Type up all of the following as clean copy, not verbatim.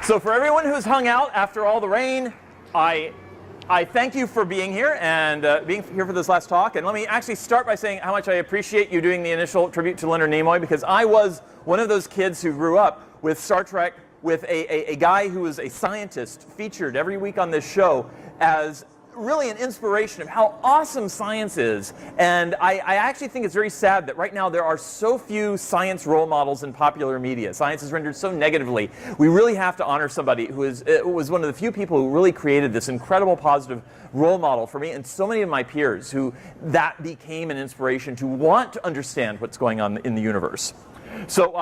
So for everyone who's hung out after all the rain, I thank you for being here and being here for this last talk. And let me actually start by saying how much I appreciate you doing the initial tribute to Leonard Nimoy, because I was one of those kids who grew up with Star Trek, with a guy who was a scientist featured every week on this show as really an inspiration of how awesome science is. And I actually think it's very sad that right now there are so few science role models in popular media. Science is rendered so negatively. We really have to honor somebody who was one of the few people who really created this incredible positive role model for me and so many of my peers who that became an inspiration to want to understand what's going on in the universe. So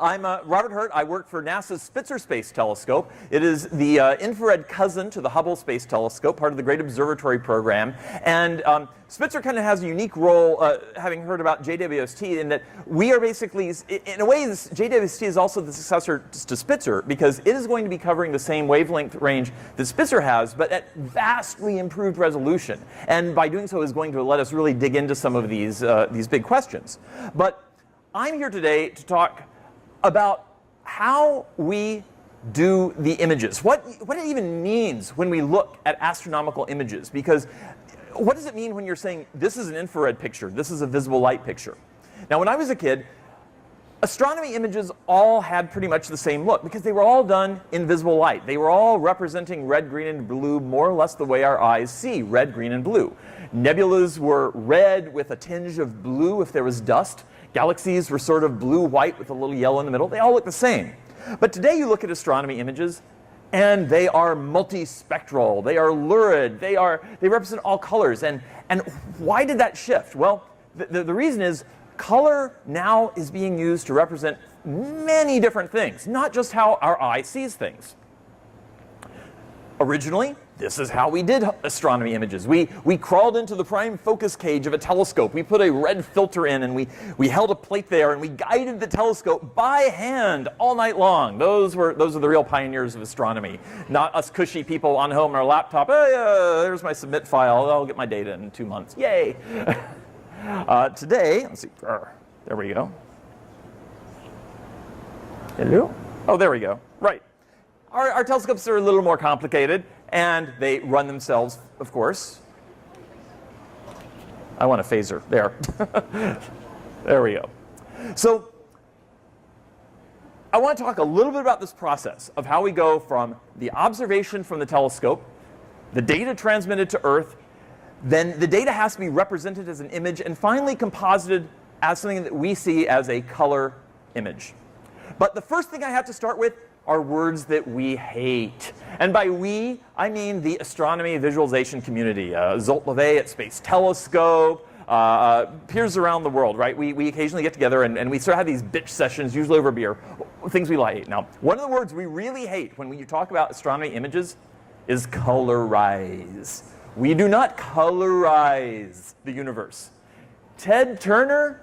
I'm Robert Hurt. I work for NASA's Spitzer Space Telescope. It is the infrared cousin to the Hubble Space Telescope, part of the Great Observatory Program. And Spitzer kind of has a unique role, having heard about JWST, in that we are basically, in a way, JWST is also the successor to Spitzer, because it is going to be covering the same wavelength range that Spitzer has, but at vastly improved resolution. And by doing so is going to let us really dig into some of these big questions. But I'm here today to talk about how we do the images. What it even means when we look at astronomical images. Because what does it mean when you're saying this is an infrared picture, this is a visible light picture? Now when I was a kid, astronomy images all had pretty much the same look because they were all done in visible light. They were all representing red, green, and blue more or less the way our eyes see red, green, and blue. Nebulas were red with a tinge of blue if there was dust. Galaxies were sort of blue-white with a little yellow in the middle. They all look the same. But today you look at astronomy images, and they are multispectral. They are lurid. They represent all colors. And why did that shift? Well, the reason is color now is being used to represent many different things, not just how our eye sees things. Originally, this is how we did astronomy images. We crawled into the prime focus cage of a telescope. We put a red filter in, and we held a plate there, and we guided the telescope by hand all night long. Those are the real pioneers of astronomy, not us cushy people on home on our laptop. Oh, yeah, there's my submit file. I'll get my data in 2 months. Yay! Today, let's see. There we go. Hello? Oh, there we go. Right. Our telescopes are a little more complicated, and they run themselves, of course. I want a phaser. There. There we go. So I want to talk a little bit about this process of how we go from the observation from the telescope, the data transmitted to Earth, then the data has to be represented as an image, and finally composited as something that we see as a color image. But the first thing I have to start with are words that we hate. And by we, I mean the astronomy visualization community. Zolt Levay at Space Telescope, peers around the world, right? We occasionally get together and we sort of have these bitch sessions, usually over beer, things we like. Now, one of the words we really hate when you talk about astronomy images is colorize. We do not colorize the universe. Ted Turner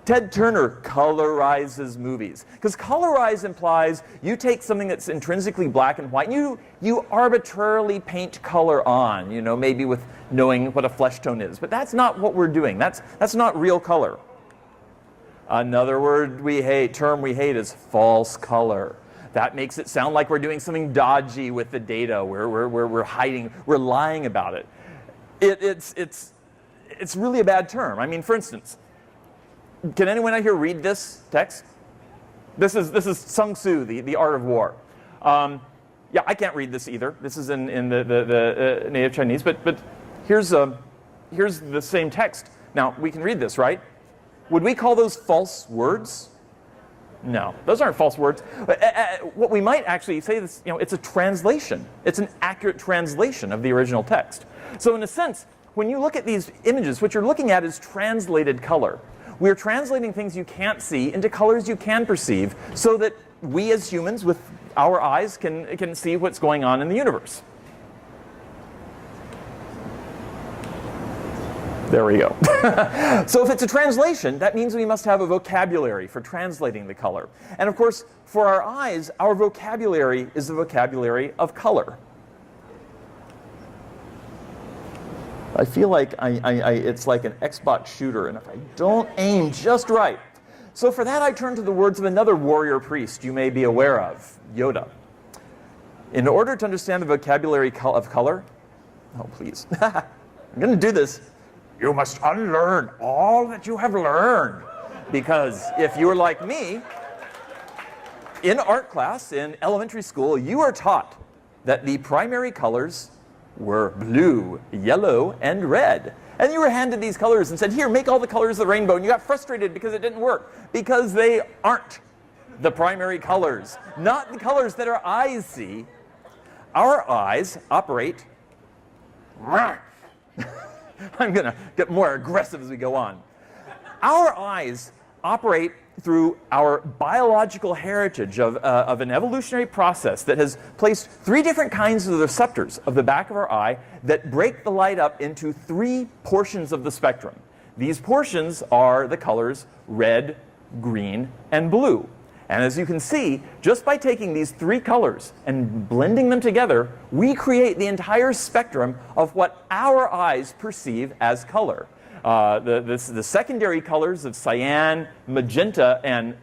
colorizes movies. Because colorize implies you take something that's intrinsically black and white, and you arbitrarily paint color on, you know, maybe with knowing what a flesh tone is. But that's not what we're doing. That's not real color. Another term we hate is false color. That makes it sound like we're doing something dodgy with the data. We're hiding, we're lying about it. It's really a bad term. I mean, for instance, can anyone out here read this text? This is Sun Tzu, the Art of War. Yeah, I can't read this either. This is in the native Chinese, but here's the same text. Now we can read this, right? Would we call those false words? No, those aren't false words. What we might actually say is, you know, it's a translation. It's an accurate translation of the original text. So in a sense, when you look at these images, what you're looking at is translated color. We're translating things you can't see into colors you can perceive, so that we as humans with our eyes can see what's going on in the universe. There we go. So if it's a translation, that means we must have a vocabulary for translating the color. And of course, for our eyes, our vocabulary is the vocabulary of color. I feel like it's like an Xbox shooter, and if I don't aim just right. So for that, I turn to the words of another warrior priest you may be aware of, Yoda. In order to understand the vocabulary of color, oh please, I'm going to do this. You must unlearn all that you have learned. Because if you were like me, in art class in elementary school, you were taught that the primary colors were blue, yellow, and red. And you were handed these colors and said, here, make all the colors of the rainbow. And you got frustrated because it didn't work. Because they aren't the primary colors. Not the colors that our eyes see. Our eyes operate. I'm going to get more aggressive as we go on. Our eyes operate through our biological heritage of an evolutionary process that has placed 3 different kinds of receptors of the back of our eye that break the light up into 3 portions of the spectrum. These portions are the colors red, green, and blue. And as you can see, just by taking these 3 colors and blending them together, we create the entire spectrum of what our eyes perceive as color. The secondary colors of cyan, magenta, and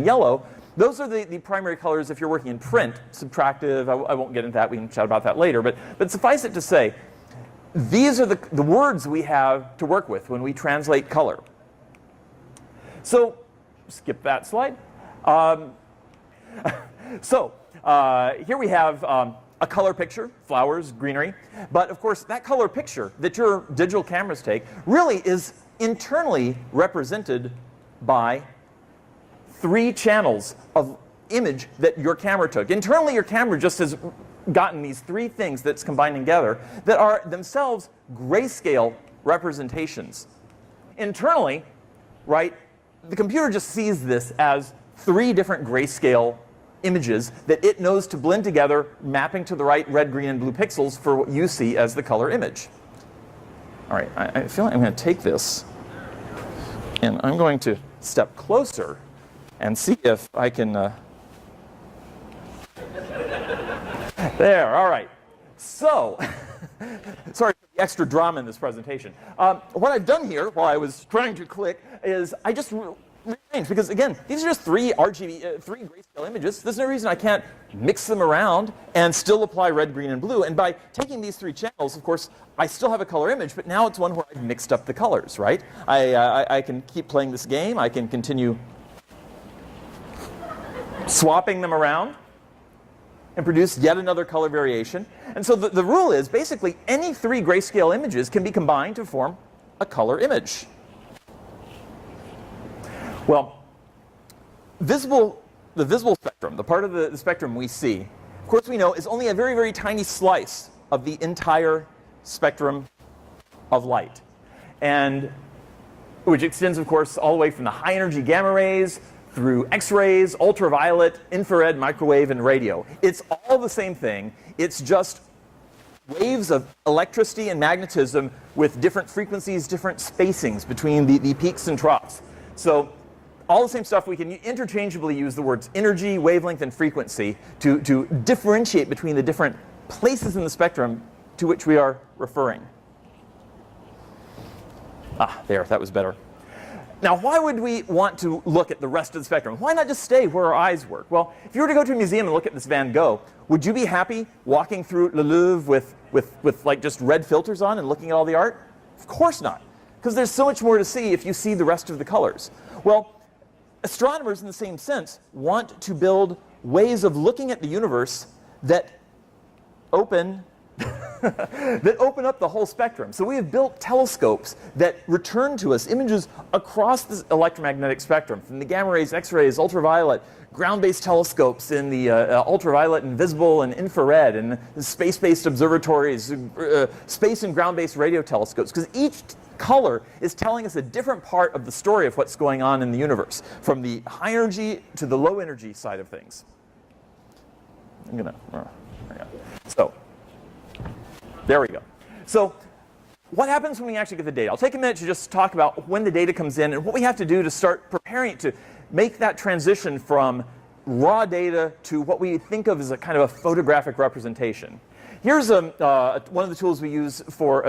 yellow, those are the primary colors if you're working in print. Subtractive, I won't get into that. We can chat about that later. But suffice it to say, these are the words we have to work with when we translate color. So, skip that slide. Here we have a color picture, flowers, greenery. But of course, that color picture that your digital cameras take really is internally represented by 3 channels of image that your camera took. Internally, your camera just has gotten these 3 things that's combined together that are themselves grayscale representations. Internally, right, the computer just sees this as 3 different grayscale images that it knows to blend together, mapping to the right red, green, and blue pixels for what you see as the color image. All right, I feel like I'm going to take this, and I'm going to step closer and see if I can... There, all right. So, sorry for the extra drama in this presentation. What I've done here, while I was trying to click, is I just rearranged, because again, these are just 3 RGB, 3 grayscale images. There's no reason I can't mix them around and still apply red, green, and blue. And by taking these 3 channels, of course, I still have a color image, but now it's one where I've mixed up the colors, right? I can keep playing this game. I can continue swapping them around and produce yet another color variation. And so the rule is, basically, any 3 grayscale images can be combined to form a color image. Well, the visible spectrum, the part of the spectrum we see, of course we know, is only a very, very tiny slice of the entire spectrum of light. And which extends, of course, all the way from the high energy gamma rays through X-rays, ultraviolet, infrared, microwave, and radio. It's all the same thing. It's just waves of electricity and magnetism with different frequencies, different spacings between the peaks and troughs. So all the same stuff. We can interchangeably use the words energy, wavelength, and frequency to differentiate between the different places in the spectrum to which we are referring. There, that was better. Now, why would we want to look at the rest of the spectrum? Why not just stay where our eyes work? Well, if you were to go to a museum and look at this Van Gogh, would you be happy walking through Le Louvre with like just red filters on and looking at all the art? Of course not, because there's so much more to see if you see the rest of the colors. Well, astronomers, in the same sense, want to build ways of looking at the universe that open up the whole spectrum. So we have built telescopes that return to us images across the electromagnetic spectrum, from the gamma rays, X-rays, ultraviolet, ground-based telescopes in the ultraviolet and visible and infrared, and the space-based observatories, space and ground-based radio telescopes, because each color is telling us a different part of the story of what's going on in the universe, from the high energy to the low energy side of things. So, there we go. So, what happens when we actually get the data? I'll take a minute to just talk about when the data comes in and what we have to do to start preparing to make that transition from raw data to what we think of as a kind of a photographic representation. Here's one of the tools we use for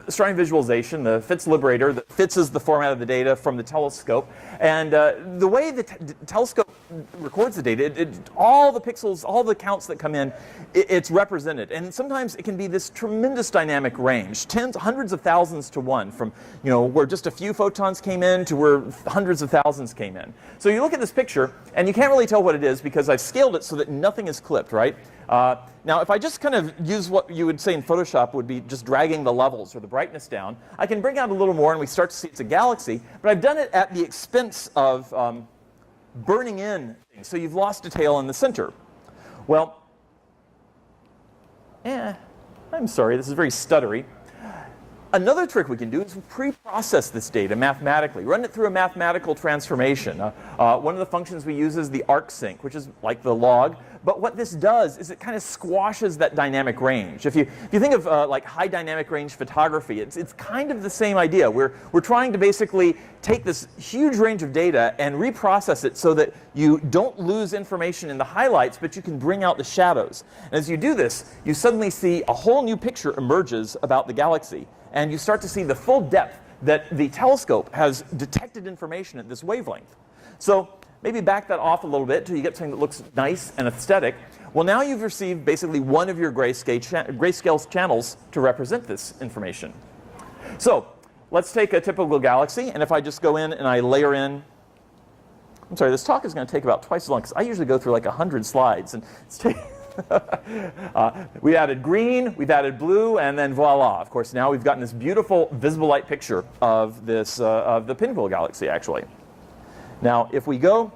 astronomy visualization, the FITS Liberator. The FITS is the format of the data from the telescope. And the way the telescope records the data, all the pixels, all the counts that come in, it's represented. And sometimes it can be this tremendous dynamic range, hundreds of thousands to one, from where just a few photons came in to where hundreds of thousands came in. So you look at this picture, and you can't really tell what it is because I've scaled it so that nothing is clipped, right? Now, if I just kind of use what you would say in Photoshop would be just dragging the levels or the brightness down, I can bring out a little more and we start to see it's a galaxy, but I've done it at the expense of burning in things. So you've lost detail in the center. Well, I'm sorry, this is very stuttery. Another trick we can do is pre-process this data mathematically, run it through a mathematical transformation. One of the functions we use is the arcsync, which is like the log. But what this does is it kind of squashes that dynamic range. If you think of like high dynamic range photography, it's kind of the same idea. We're trying to basically take this huge range of data and reprocess it so that you don't lose information in the highlights, but you can bring out the shadows. And as you do this, you suddenly see a whole new picture emerges about the galaxy. And you start to see the full depth that the telescope has detected information at this wavelength. So maybe back that off a little bit until you get something that looks nice and aesthetic. Well, now you've received basically one of your grayscale channels to represent this information. So let's take a typical galaxy, and if I just go in and I layer in, I'm sorry, this talk is going to take about twice as long because I usually go through like 100 slides, and it's we've added green, we've added blue, and then voila. Of course, now we've gotten this beautiful visible light picture of this of the Pinwheel galaxy, actually. Now, if we go,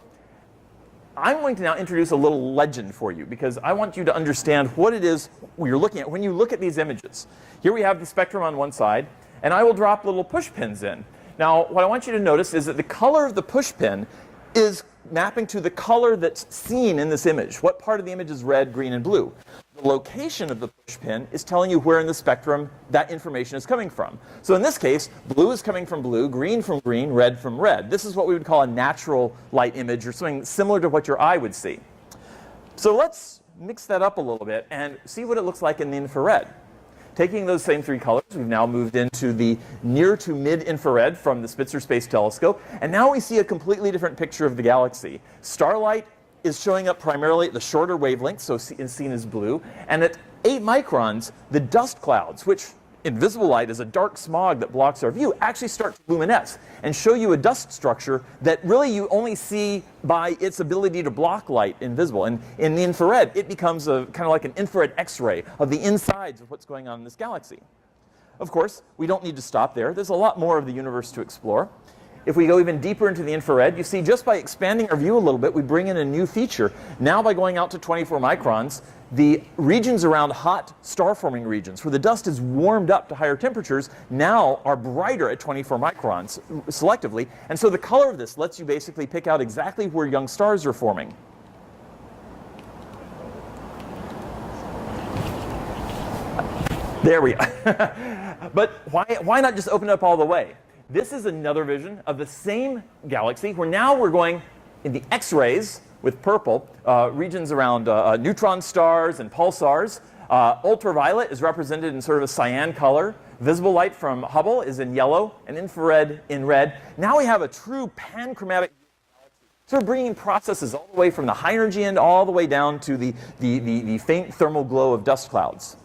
I'm going to now introduce a little legend for you because I want you to understand what it is you're looking at when you look at these images. Here we have the spectrum on one side, and I will drop little push pins in. Now, what I want you to notice is that the color of the push pin is mapping to the color that's seen in this image. What part of the image is red, green, and blue? The location of the push pin is telling you where in the spectrum that information is coming from. So in this case, blue is coming from blue, green from green, red from red. This is what we would call a natural light image, or something similar to what your eye would see. So let's mix that up a little bit and see what it looks like in the infrared. Taking those same three colors, we've now moved into the near to mid-infrared from the Spitzer Space Telescope, and now we see a completely different picture of the galaxy. Starlight is showing up primarily at the shorter wavelength, so is seen as blue, and at 8 microns, the dust clouds, which in visible light is a dark smog that blocks our view, actually start to luminesce and show you a dust structure that really you only see by its ability to block light in visible. And in the infrared, it becomes a kind of like an infrared X-ray of the insides of what's going on in this galaxy. Of course, we don't need to stop there. There's a lot more of the universe to explore. If we go even deeper into the infrared, you see just by expanding our view a little bit, we bring in a new feature. Now by going out to 24 microns, the regions around hot star-forming regions, where the dust is warmed up to higher temperatures, now are brighter at 24 microns selectively. And so the color of this lets you basically pick out exactly where young stars are forming. There we are. But why not just open it up all the way? This is another vision of the same galaxy, where now we're going in the X-rays with purple, regions around neutron stars and pulsars. Ultraviolet is represented in sort of a cyan color. Visible light from Hubble is in yellow, and infrared in red. Now we have a true panchromatic galaxy, sort of bringing processes all the way from the high energy end all the way down to the faint thermal glow of dust clouds.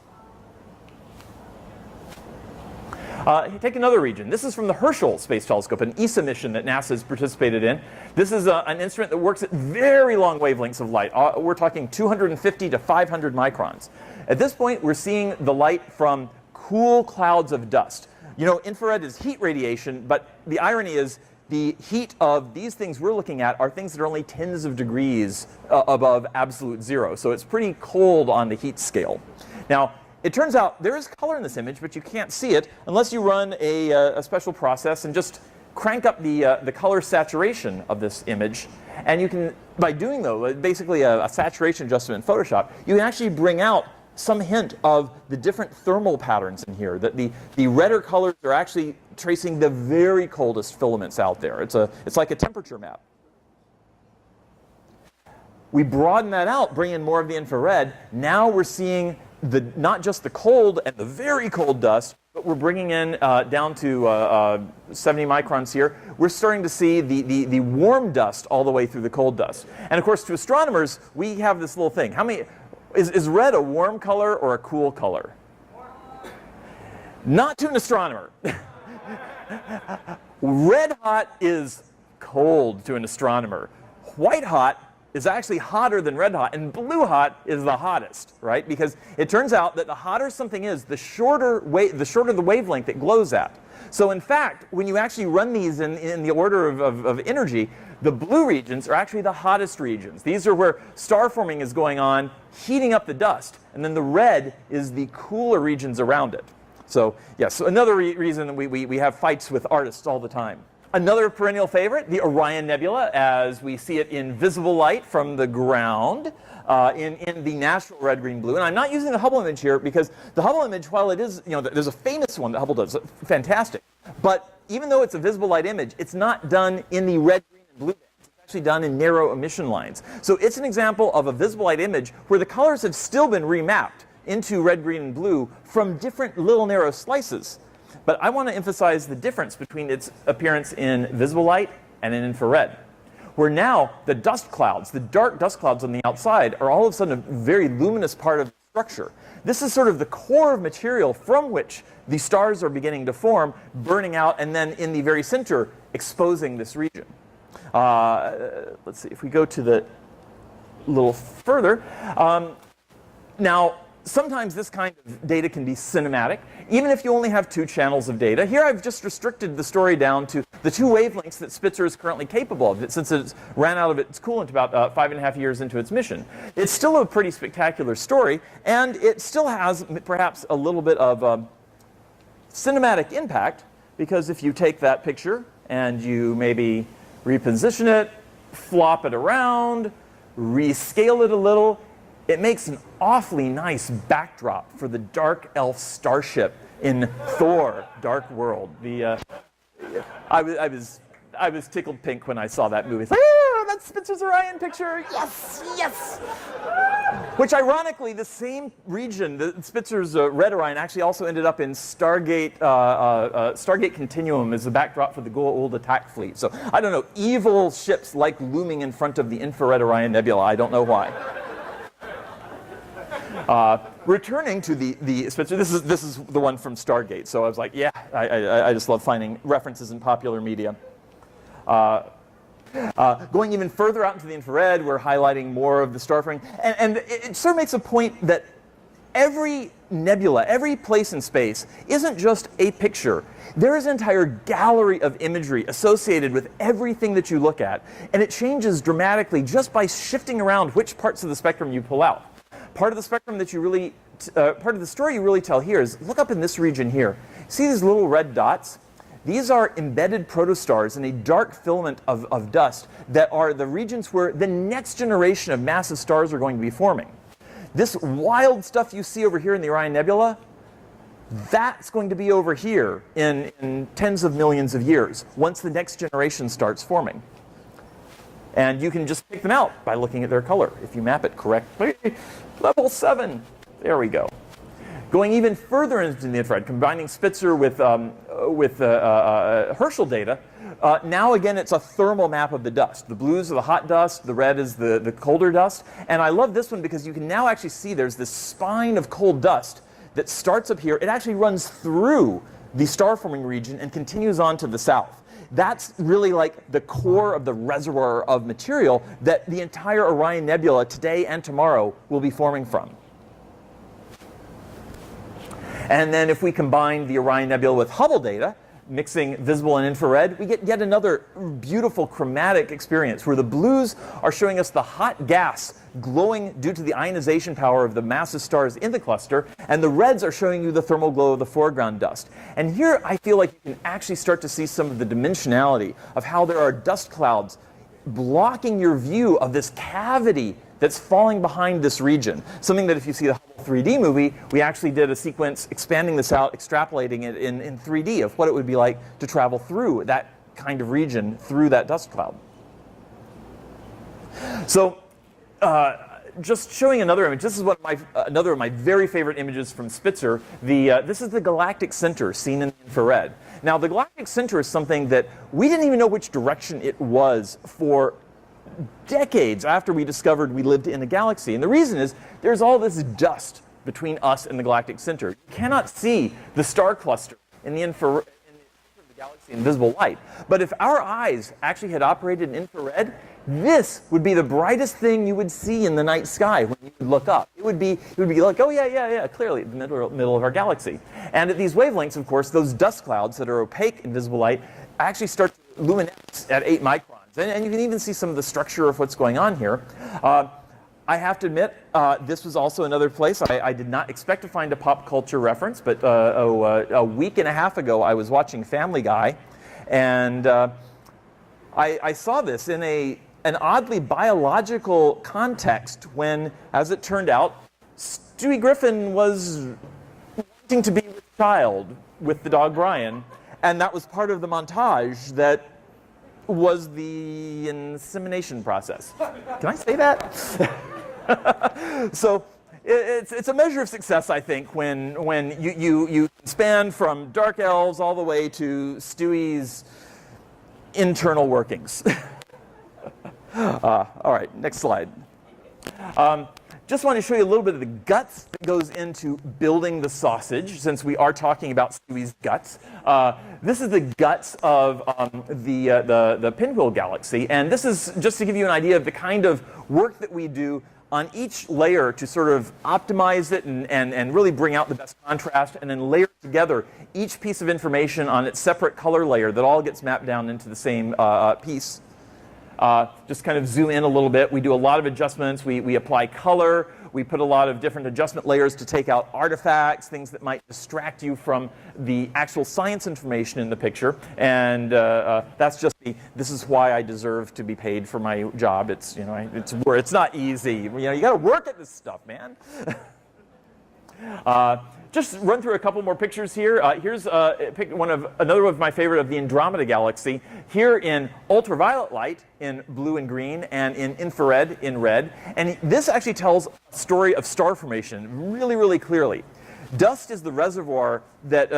Take another region. This is from the Herschel Space Telescope, an ESA mission that NASA has participated in. This is an instrument that works at very long wavelengths of light. We're talking 250 to 500 microns. At this point, we're seeing the light from cool clouds of dust. You know, infrared is heat radiation, but the irony is the heat of these things we're looking at are things that are only tens of degrees above absolute zero. So it's pretty cold on the heat scale. Now, it turns out there is color in this image, but you can't see it unless you run a special process and just crank up the color saturation of this image. And you can, by doing though, basically a saturation adjustment in Photoshop, you can actually bring out some hint of the different thermal patterns in here. That the redder colors are actually tracing the very coldest filaments out there. It's like a temperature map. We broaden that out, bring in more of the infrared. Now we're seeing not just the cold and the very cold dust, but we're bringing in down to 70 microns here. We're starting to see the warm dust all the way through the cold dust. And of course, to astronomers, we have this little thing. Is red a warm color or a cool color? Not to an astronomer. Red hot is cold to an astronomer. White hot is actually hotter than red hot, and blue hot is the hottest, right? Because it turns out that the hotter something is, the shorter the wavelength it glows at. So in fact, when you actually run these in the order of energy, the blue regions are actually the hottest regions. These are where star forming is going on, heating up the dust, and then the red is the cooler regions around it. So yes, so another reason that we have fights with artists all the time. Another perennial favorite, the Orion Nebula, as we see it in visible light from the ground in the natural red, green, blue. And I'm not using the Hubble image here because the Hubble image, while it is, there's a famous one that Hubble does, fantastic. But even though it's a visible light image, it's not done in the red, green, and blue bands. It's actually done in narrow emission lines. So it's an example of a visible light image where the colors have still been remapped into red, green, and blue from different little narrow slices. But I want to emphasize the difference between its appearance in visible light and in infrared, where now the dust clouds, the dark dust clouds on the outside, are all of a sudden a very luminous part of the structure. This is sort of the core of material from which the stars are beginning to form, burning out, and then in the very center, exposing this region. Let's see, if we go to the little further. Now, sometimes this kind of data can be cinematic, even if you only have 2 channels of data. Here I've just restricted the story down to the 2 wavelengths that Spitzer is currently capable of, since it ran out of its coolant about 5.5 years into its mission. It's still a pretty spectacular story, and it still has perhaps a little bit of cinematic impact, because if you take that picture and you maybe reposition it, flop it around, rescale it a little, it makes an awfully nice backdrop for the dark elf starship in Thor: Dark World. I was tickled pink when I saw that movie. It's like, oh, that's Spitzer's Orion picture. Yes, yes. Which ironically, the same region, the Spitzer's red Orion, actually also ended up in Stargate. Stargate Continuum as the backdrop for the Goa'uld attack fleet. So I don't know, evil ships like looming in front of the infrared Orion Nebula. I don't know why. Returning to the Spitzer, this is the one from Stargate. So I was like, yeah, I just love finding references in popular media. Going even further out into the infrared, we're highlighting more of the star forming, and it sort of makes a point that every nebula, every place in space, isn't just a picture. There is an entire gallery of imagery associated with everything that you look at, and it changes dramatically just by shifting around which parts of the spectrum you pull out. Part of the spectrum that you really, part of the story you really tell here is, look up in this region here. See these little red dots? These are embedded protostars in a dark filament of dust that are the regions where the next generation of massive stars are going to be forming. This wild stuff you see over here in the Orion Nebula, that's going to be over here in tens of millions of years, once the next generation starts forming. And you can just pick them out by looking at their color, if you map it correctly. Level 7, there we go. Going even further into the infrared, combining Spitzer with Herschel data, now again it's a thermal map of the dust. The blues are the hot dust, the red is the colder dust. And I love this one because you can now actually see there's this spine of cold dust that starts up here. It actually runs through the star-forming region and continues on to the south. That's really like the core of the reservoir of material that the entire Orion Nebula today and tomorrow will be forming from. And then if we combine the Orion Nebula with Hubble data, mixing visible and infrared, we get yet another beautiful chromatic experience where the blues are showing us the hot gas glowing due to the ionization power of the massive stars in the cluster, and the reds are showing you the thermal glow of the foreground dust. And here I feel like you can actually start to see some of the dimensionality of how there are dust clouds blocking your view of this cavity that's falling behind this region. Something that if you see the Hubble 3D movie, we actually did a sequence expanding this out, extrapolating it in 3D of what it would be like to travel through that kind of region, through that dust cloud. So just showing another image. This is one of my, another of my very favorite images from Spitzer. This is the Galactic Center seen in the infrared. Now, the Galactic Center is something that we didn't even know which direction it was for decades after we discovered we lived in a galaxy. And the reason is there's all this dust between us and the Galactic Center. You cannot see the star cluster in the infrared. Galaxy in visible light. But if our eyes actually had operated in infrared, this would be the brightest thing you would see in the night sky when you look up. It would be like, oh yeah, clearly the middle of our galaxy. And at these wavelengths, of course, those dust clouds that are opaque in visible light actually start to luminesce at 8 microns. And you can even see some of the structure of what's going on here. I have to admit, this was also another place I did not expect to find a pop culture reference, but a week and a half ago I was watching Family Guy, and I saw this in an oddly biological context when, as it turned out, Stewie Griffin was wanting to be with child with the dog Brian, and that was part of the montage that was the insemination process. Can I say that? So it's a measure of success, I think, when you span from dark elves all the way to Stewie's internal workings. All right, next slide. Just want to show you a little bit of the guts that goes into building the sausage, since we are talking about Stewie's guts. This is the guts of the Pinwheel Galaxy, and this is just to give you an idea of the kind of work that we do on each layer to sort of optimize it and really bring out the best contrast, and then layer together each piece of information on its separate color layer that all gets mapped down into the same piece. Just kind of zoom in a little bit. We do a lot of adjustments. We apply color. We put a lot of different adjustment layers to take out artifacts, things that might distract you from the actual science information in the picture. And that's just this is why I deserve to be paid for my job. It's, you know, it's not easy. You know, you got to work at this stuff, man. Just run through a couple more pictures here. Here's another of my favorite of the Andromeda Galaxy. Here in ultraviolet light in blue and green, and in infrared in red. And this actually tells a story of star formation really, really clearly. Dust is the reservoir that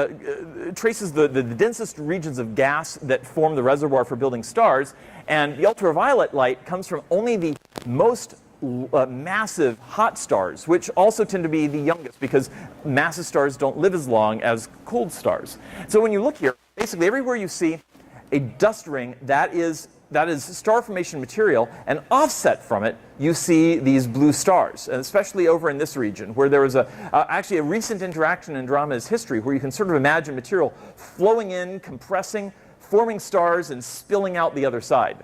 traces the densest regions of gas that form the reservoir for building stars. And the ultraviolet light comes from only the most massive hot stars, which also tend to be the youngest because massive stars don't live as long as cold stars. So when you look here, basically everywhere you see a dust ring, that is star formation material, and offset from it, you see these blue stars, and especially over in this region, where there was actually a recent interaction in Andromeda's history where you can sort of imagine material flowing in, compressing, forming stars, and spilling out the other side.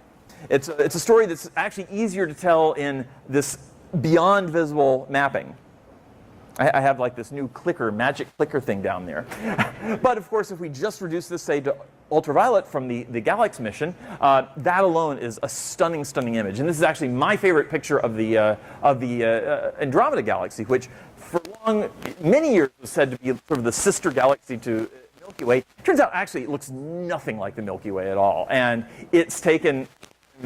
It's a story that's actually easier to tell in this beyond visible mapping. I have like this new clicker, magic clicker thing down there. But of course, if we just reduce this, say, to ultraviolet from the Galax mission, that alone is a stunning, stunning image. And this is actually my favorite picture of the Andromeda Galaxy, which for many years was said to be sort of the sister galaxy to Milky Way. Turns out, actually, it looks nothing like the Milky Way at all. And it's taken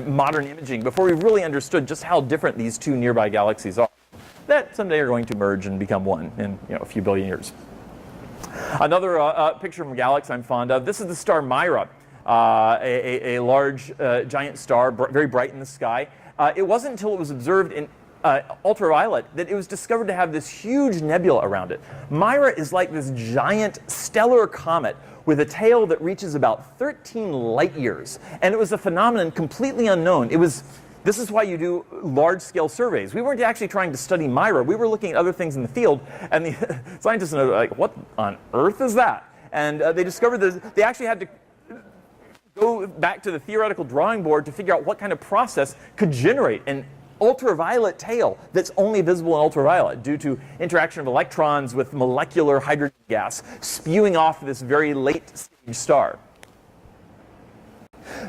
modern imaging before we really understood just how different these two nearby galaxies are, that someday are going to merge and become one in a few billion years. Another picture from Galax I'm fond of. This is the star Myrod, a large giant star, very bright in the sky. It wasn't until it was observed in ultraviolet that it was discovered to have this huge nebula around it. Myrod is like this giant stellar comet with a tail that reaches about 13 light years. And it was a phenomenon completely unknown. This is why you do large-scale surveys. We weren't actually trying to study Myrod. We were looking at other things in the field, and the scientists were like, what on earth is that? And they discovered that they actually had to go back to the theoretical drawing board to figure out what kind of process could generate an ultraviolet tail that's only visible in ultraviolet due to interaction of electrons with molecular hydrogen gas spewing off this very late stage star.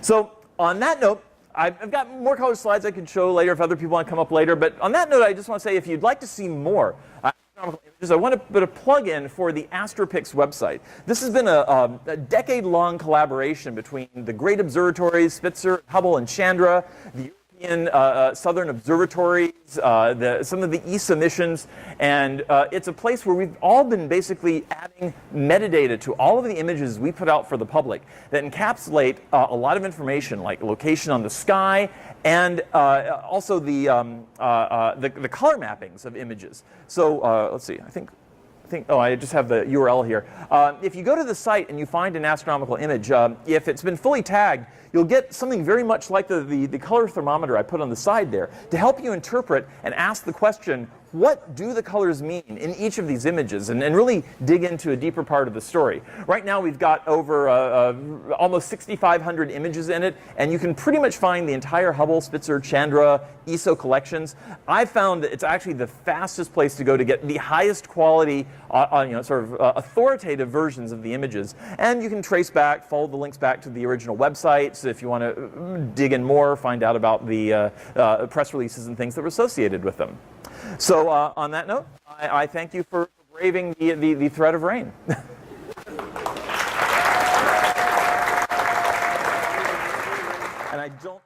So on that note, I've got more color slides I can show later if other people want to come up later, but on that note, I just want to say if you'd like to see more astronomical images, I want to put a plug in for the Astra Pics website. This has been a decade-long collaboration between the great observatories, Spitzer, Hubble, and Chandra, the European southern observatories, some of the ESA missions, and it's a place where we've all been basically adding metadata to all of the images we put out for the public that encapsulate a lot of information like location on the sky and also the color mappings of images. So let's see, I think, oh, I just have the URL here. If you go to the site and you find an astronomical image, if it's been fully tagged, you'll get something very much like the color thermometer I put on the side there to help you interpret and ask the question, what do the colors mean in each of these images, and really dig into a deeper part of the story. Right now we've got over almost 6,500 images in it, and you can pretty much find the entire Hubble, Spitzer, Chandra, ESO collections. I found that it's actually the fastest place to go to get the highest quality, sort of authoritative versions of the images. And you can trace back, follow the links back to the original websites if you want to dig in more, find out about the press releases and things that were associated with them. So on that note, I thank you for braving the threat of rain. And I don't